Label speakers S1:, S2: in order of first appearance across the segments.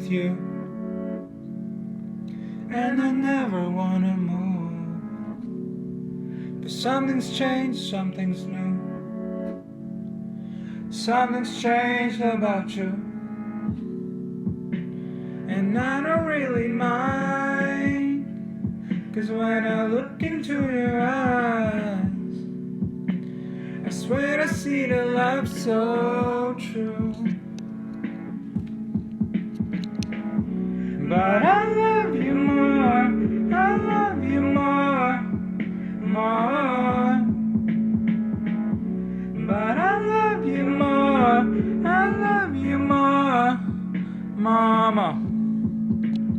S1: with you, and I never wanna move. But something's changed, something's new. Something's changed about you, and I don't really mind. 'Cause when I look into your eyes, I swear I see the love so true. But I love you more, I love you more, more. But I love you more, I love you more, mama,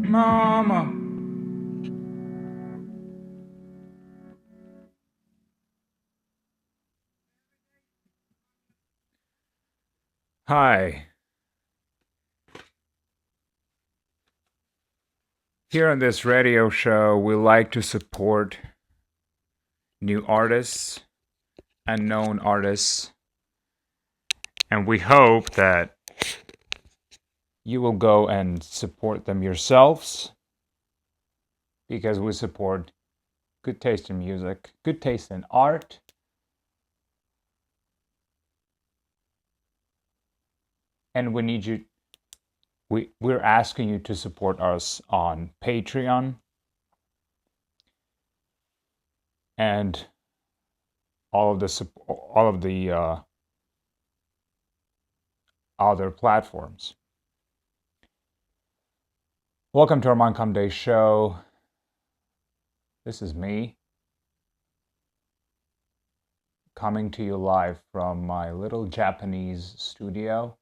S1: mama. Hi. Here on this radio show, we like to support new artists, unknown artists, and we hope that you will go and support them yourselves, because we support good taste in music, good taste in art, and we need you. We're asking you to support us on Patreon and all of the other platforms. Welcome to ArmandComdeyShow. This is me coming to you live from my little Japanese studio.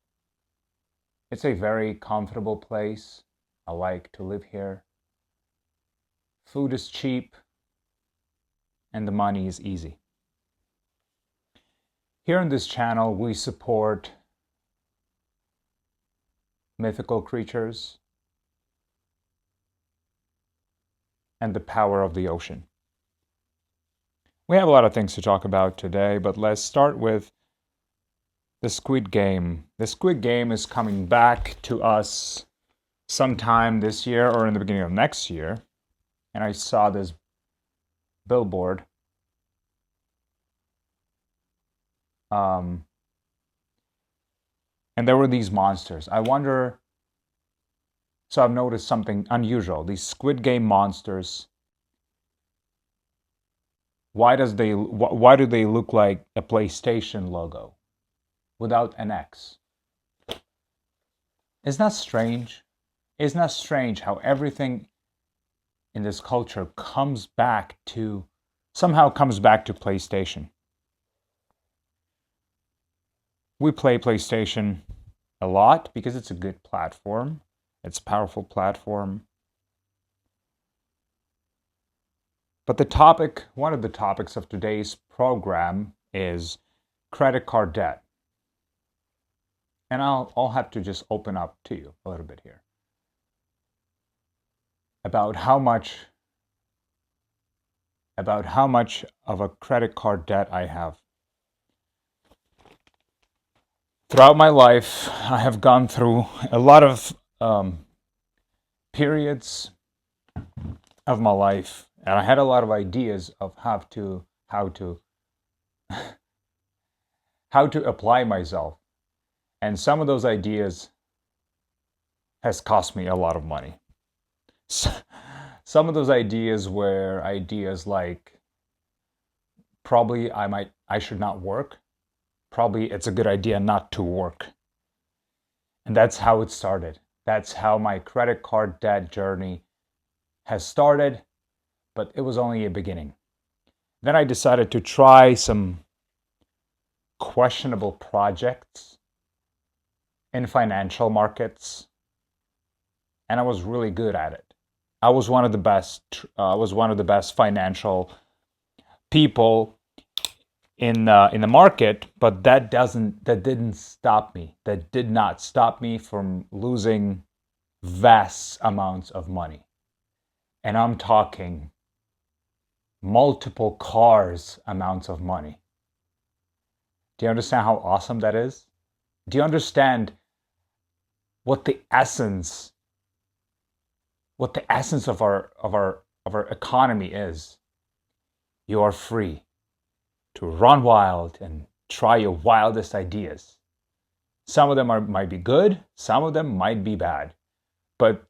S1: It's a very comfortable place. I like to live here. Food is cheap and the money is easy. Here on this channel, we support mythical creatures and the power of the ocean. We have a lot of things to talk about today, but let's start with the Squid Game. The Squid Game is coming back to us sometime this year or in the beginning of next year. And I saw this billboard. And there were these monsters. I wonder, so I've noticed something unusual. These Squid Game monsters, why do they look like a PlayStation logo without an X? Isn't that strange? Isn't that strange how everything in this culture somehow comes back to PlayStation? We play PlayStation a lot because it's a good platform. It's a powerful platform. But one of the topics of today's program is credit card debt. And I'll have to just open up to you a little bit here about how much of a credit card debt I have. Throughout my life, I have gone through a lot of periods of my life, and I had a lot of ideas of how to apply myself. And some of those ideas has cost me a lot of money. Some of those ideas were ideas like, probably I should not work. Probably it's a good idea not to work. And that's how it started. That's how my credit card debt journey has started, but it was only a beginning. Then I decided to try some questionable projects in financial markets, and I was really good at it. I was one of the best financial people in the market, but that did not stop me from losing vast amounts of money. And I'm talking multiple cars amounts of money. Do you understand how awesome that is? Do you understand what the essence what the essence of our economy is. You are free to run wild and try your wildest ideas. Some of them might be good, some of them might be bad, but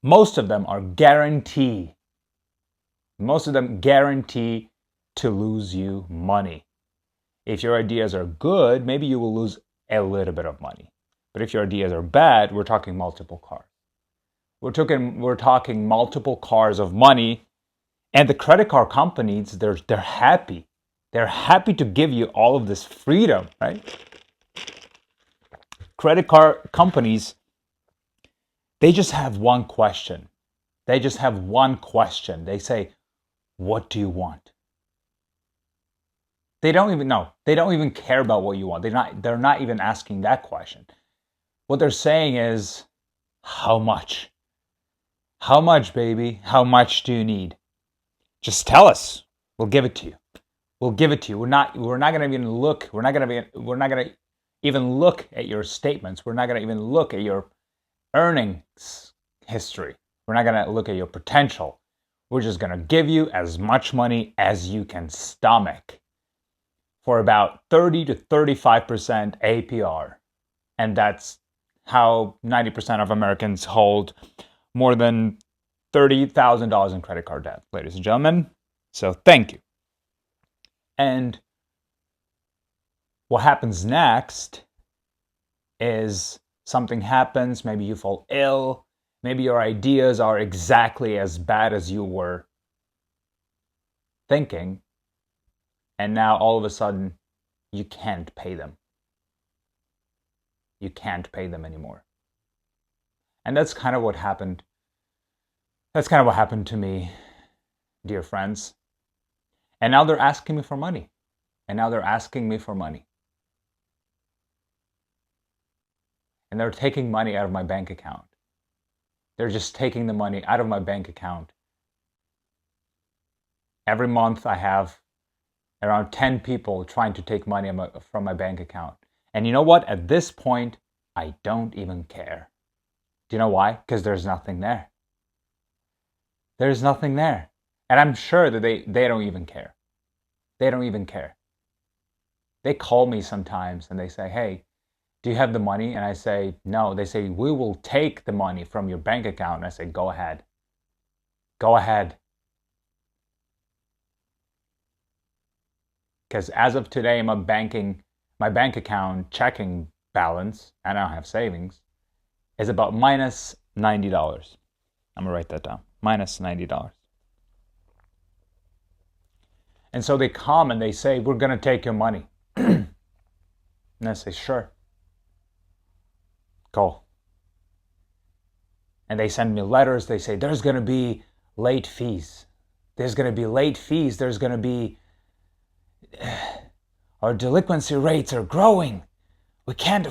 S1: most of them are guarantee. Most of them guarantee to lose you money. If your ideas are good, maybe you will lose a little bit of money. But if your ideas are bad, we're talking multiple cars. We're talking multiple cars of money, and the credit card companies, they're happy. They're happy to give you all of this freedom, right? Credit card companies, they just have one question. They just have one question. They say, "What do you want?" They don't even know. They don't even care about what you want. They're not even asking that question. What they're saying is, "How much? How much, baby? How much do you need? Just tell us. We'll give it to you. We'll give it to you. We're not going to even look. We're not going to even look at your statements. We're not going to even look at your earnings history. We're not going to look at your potential. We're just going to give you as much money as you can stomach for about 30 to 35% APR." And that's how 90% of Americans hold more than $30,000 in credit card debt, ladies and gentlemen. So thank you. And what happens next is something happens, maybe you fall ill, maybe your ideas are exactly as bad as you were thinking, and now all of a sudden you can't pay them. You can't pay them anymore. And that's kind of what happened. That's kind of what happened to me, dear friends. And now they're asking me for money. And now they're asking me for money. And they're taking money out of my bank account. They're just taking the money out of my bank account. Every month I have around 10 people trying to take money from my bank account. And you know what? At this point, I don't even care. Do you know why? Because there's nothing there. There's nothing there. And I'm sure that they don't even care. They don't even care. They call me sometimes and they say, "Hey, do you have the money?" And I say, "No." They say, "We will take the money from your bank account." And I say, "Go ahead. Go ahead." Because as of today, my bank account checking balance, and I don't have savings, is about minus $90. I'm going to write that down. Minus $90. And so they come and they say, "We're going to take your money." And I say, "Sure. Go." And they send me letters. They say, "There's going to be late fees. There's going to be late fees. There's going to be, our delinquency rates are growing. We can't,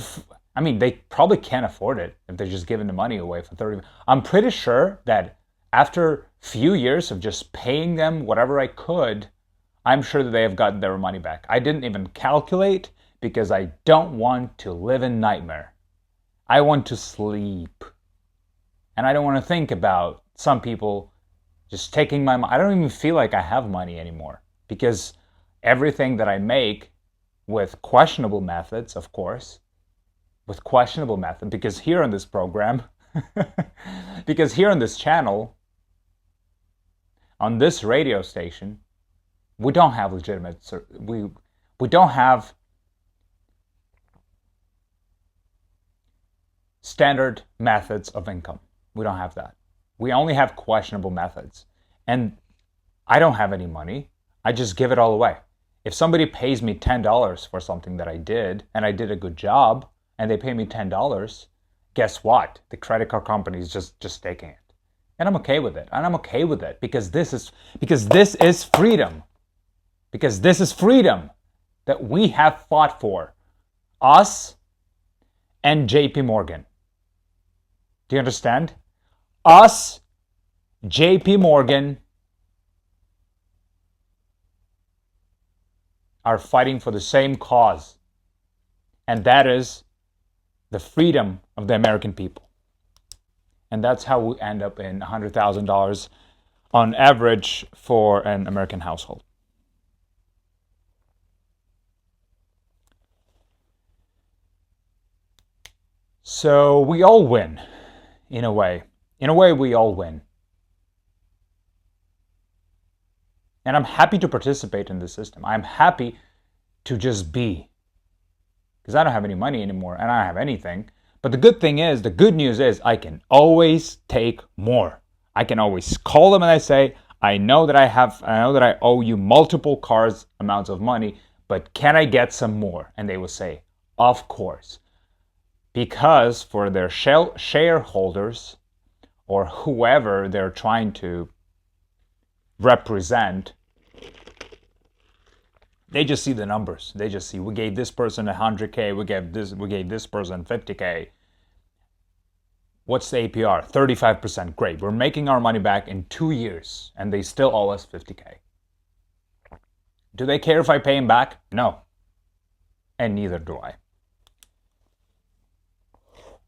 S1: I mean, they probably can't afford it if they're just giving the money away for 30. I'm pretty sure that after a few years of just paying them whatever I could, I'm sure that they have gotten their money back. I didn't even calculate because I don't want to live in nightmare. I want to sleep. And I don't want to think about some people just taking my money. I don't even feel like I have money anymore because everything that I make with questionable methods, of course, with questionable method, because here on this program, because here on this channel, on this radio station, we don't have legitimate, we don't have standard methods of income. We don't have that. We only have questionable methods. And I don't have any money. I just give it all away. If somebody pays me $10 for something that I did, and I did a good job, and they pay me $10, guess what? The credit card company is just taking it. And I'm okay with it. And I'm okay with it because this is freedom. Because this is freedom that we have fought for. Us and JP Morgan. Do you understand? Us, JP Morgan, are fighting for the same cause. And that is the freedom of the American people. And that's how we end up in $100,000 on average for an American household. So we all win, in a way. In a way, we all win. And I'm happy to participate in this system. I'm happy to just be. Because I don't have any money anymore and I don't have anything. But the good news is I can always take more. I can always call them and I say, I know that I owe you multiple cars amounts of money, but can I get some more? And they will say, of course. Because for their shareholders or whoever they're trying to represent, they just see the numbers. They just see we gave this person 100K, we gave this person 50K. What's the APR? 35%. Great. We're making our money back in 2 years and they still owe us 50K. Do they care if I pay them back? No. And neither do I.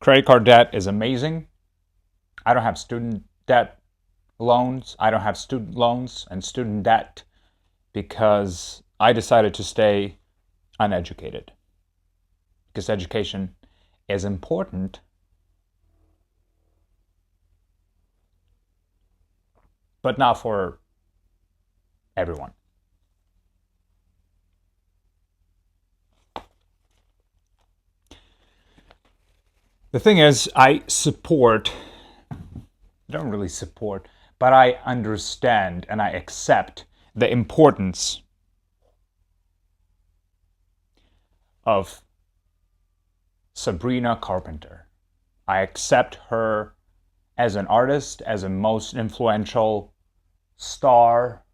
S1: Credit card debt is amazing. I don't have student debt loans. I don't have student loans and student debt because I decided to stay uneducated. Because education is important. But not for everyone. The thing is, I don't really support, but I understand and I accept the importance of Sabrina Carpenter. I accept her as an artist, as a most influential star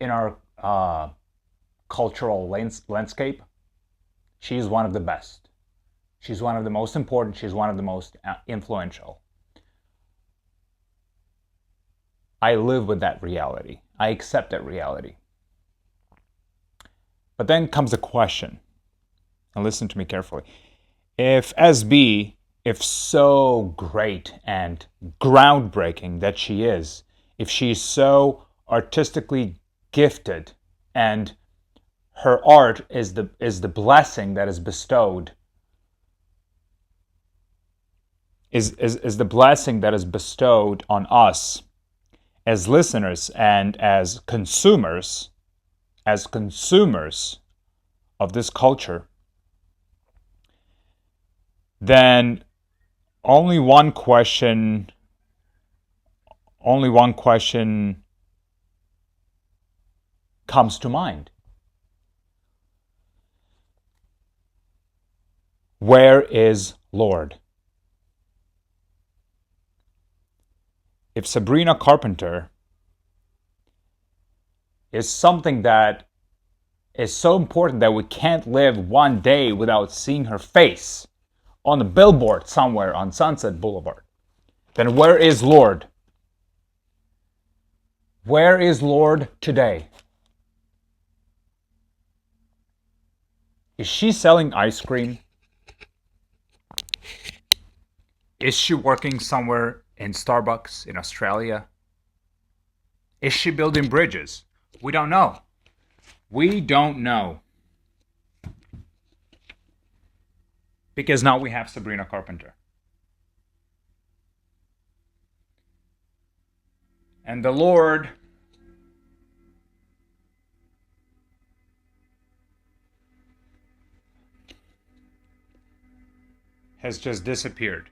S1: in our cultural landscape. She's one of the best. She's one of the most important. She's one of the most influential. I live with that reality. I accept that reality. But then comes a question, and listen to me carefully. If so great and groundbreaking that she is, if she's so artistically gifted and her art is the blessing that is bestowed, is the blessing that is bestowed on us as listeners and as consumers of this culture, then only one question comes to mind. Where is Lorde? If Sabrina Carpenter is something that is so important that we can't live one day without seeing her face on a billboard somewhere on Sunset Boulevard, then where is Lorde? Where is Lorde today? Is she selling ice cream? Is she working somewhere in Starbucks in Australia? Is she building bridges? We don't know. We don't know. Because now we have Sabrina Carpenter. And the Lorde has just disappeared.